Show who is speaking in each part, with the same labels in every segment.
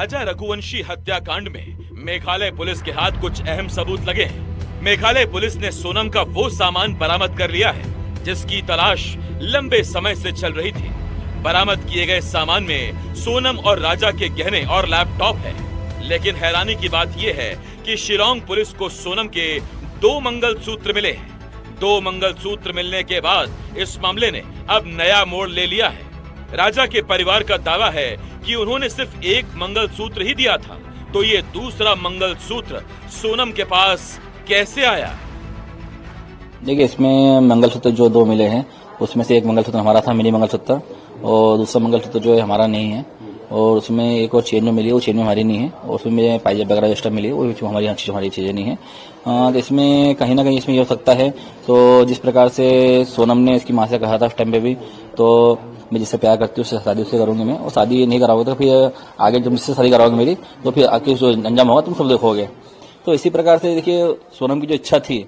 Speaker 1: राजा रघुवंशी हत्याकांड में मेघालय पुलिस के हाथ कुछ अहम सबूत लगे हैं। मेघालय पुलिस ने सोनम का वो सामान बरामद कर लिया है जिसकी तलाश लंबे समय से चल रही थी। बरामद किए गए सामान में सोनम और राजा के गहने और लैपटॉप है। लेकिन हैरानी की बात यह है कि शिलांग पुलिस को सोनम के 2 मंगलसूत्र मिले हैं। 2 मंगलसूत्र मिलने के बाद इस मामले ने अब नया मोड़ ले लिया है। राजा के परिवार का दावा है कि उन्होंने सिर्फ 1 मंगलसूत्र ही दिया था, तो ये दूसरा मंगलसूत्र सोनम के पास कैसे आया?
Speaker 2: देखिए, इसमें मंगलसूत्र जो 2 मिले हैं उसमें से एक मंगलसूत्र हमारा था, मिनी मंगलसूत्र, और दूसरा मंगलसूत्र जो है हमारा नहीं है। और उसमें एक और चेन जो मिली है वो चेन में हमारी नहीं है। और उसमें पाइजेब वगैरह एक्स्ट्रा मिली है वो हमारी चीजें नहीं है। तो इसमें कहीं ना कहीं इसमें ये हो सकता है, तो जिस प्रकार से सोनम ने इसकी माँ से कहा था उस टाइम पे भी, तो मैं जिससे प्यार करती हूँ उससे शादी उससे करूंगी मैं, और शादी नहीं कराओगे तो फिर आगे जब मुझसे शादी कराओगे मेरी तो फिर आगे जो अंजाम होगा तुम सब देखोगे। तो इसी प्रकार से देखिए, सोनम की जो इच्छा थी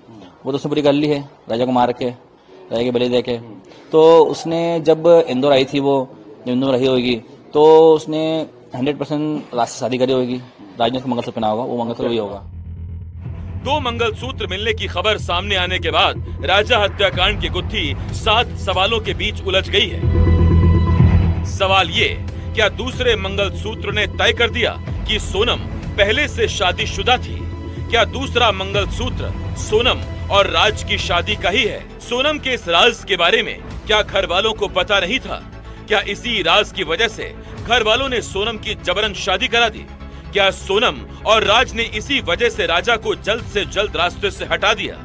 Speaker 2: वो तो उसने पूरी कर ली है, राजा को मार के, राजा के बलि दे के। तो उसने जब इंदौर आई थी, वो जब इंदौर रही होगी तो उसने 100% राज से शादी करी होगी। राज ने उसको मंगलसूत्र पहना होगा, वो मंगलसूत्र वही होगा।
Speaker 1: 2 मंगलसूत्र मिलने की खबर सामने आने के बाद राजा हत्याकांड की गुत्थी 7 सवालों के बीच उलझ गई है। सवाल ये, क्या दूसरे मंगलसूत्र ने तय कर दिया कि सोनम पहले से शादीशुदा थी? क्या दूसरा मंगलसूत्र सोनम और राज की शादी का ही है? सोनम के इस राज के बारे में क्या घर वालों को पता नहीं था? क्या इसी राज की वजह से घर वालों ने सोनम की जबरन शादी करा दी? क्या सोनम और राज ने इसी वजह से राजा को जल्द से जल्द रास्ते से हटा दिया?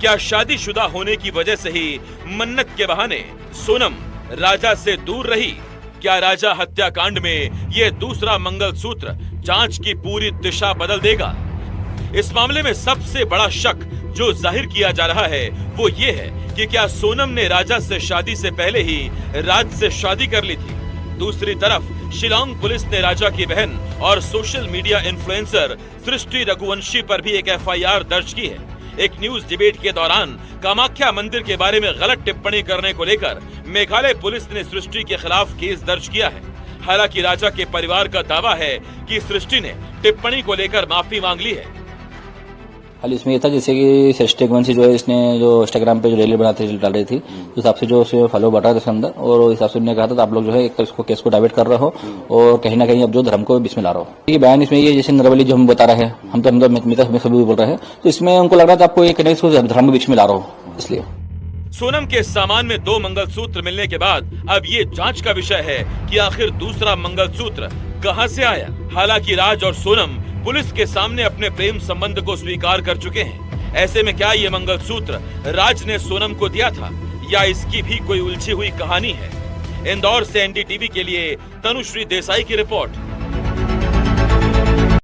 Speaker 1: क्या शादीशुदा होने की वजह से ही मन्नत के बहाने सोनम राजा से दूर रही? क्या राजा हत्याकांड में ये दूसरा मंगलसूत्र जांच की पूरी दिशा बदल देगा? इस मामले में सबसे बड़ा शक जो जाहिर किया जा रहा है वो ये है कि क्या सोनम ने राजा से शादी से पहले ही राज से शादी कर ली थी? दूसरी तरफ शिलांग पुलिस ने राजा की बहन और सोशल मीडिया इन्फ्लुएंसर सृष्टि रघुवंशी पर भी एक FIR दर्ज की है। एक न्यूज डिबेट के दौरान कामाख्या मंदिर के बारे में गलत टिप्पणी करने को लेकर मेघालय पुलिस ने सृष्टि के खिलाफ केस दर्ज किया है। हालांकि राजा के परिवार का दावा है कि सृष्टि ने टिप्पणी को लेकर माफी मांग ली है।
Speaker 2: हाल इसमें ये था जैसे कि सृष्टि रघुवंशी जो है, इसने जो इंस्टाग्राम पे जो रील बनाती डाल रही थी, उस हिसाब से जो उसे फॉलो बढ़ रहा था उसके अंदर, और उस हिसाब से उन्होंने कहा था आप लोग जो है एक इसको केस को डाइवर्ट कर रहे हो और कहीं ना कहीं अब जो धर्म को बीच में ला रहे हो। ये बयान इसमें ये जैसे नरवली जो हम बता रहे हैं, हम तो सभी बोल रहे हैं, तो इसमें उनको लग रहा था आपको एक धर्म के बीच में ला रहा हो। इसलिए
Speaker 1: सोनम के सामान में 2 मंगलसूत्र मिलने के बाद अब ये जांच का विषय है कि आखिर दूसरा मंगलसूत्र कहां से आया। हालांकि राज और सोनम पुलिस के सामने अपने प्रेम संबंध को स्वीकार कर चुके हैं। ऐसे में क्या ये मंगलसूत्र राज ने सोनम को दिया था या इसकी भी कोई उलझी हुई कहानी है? इंदौर से NDTV के लिए तनुश्री देसाई की रिपोर्ट।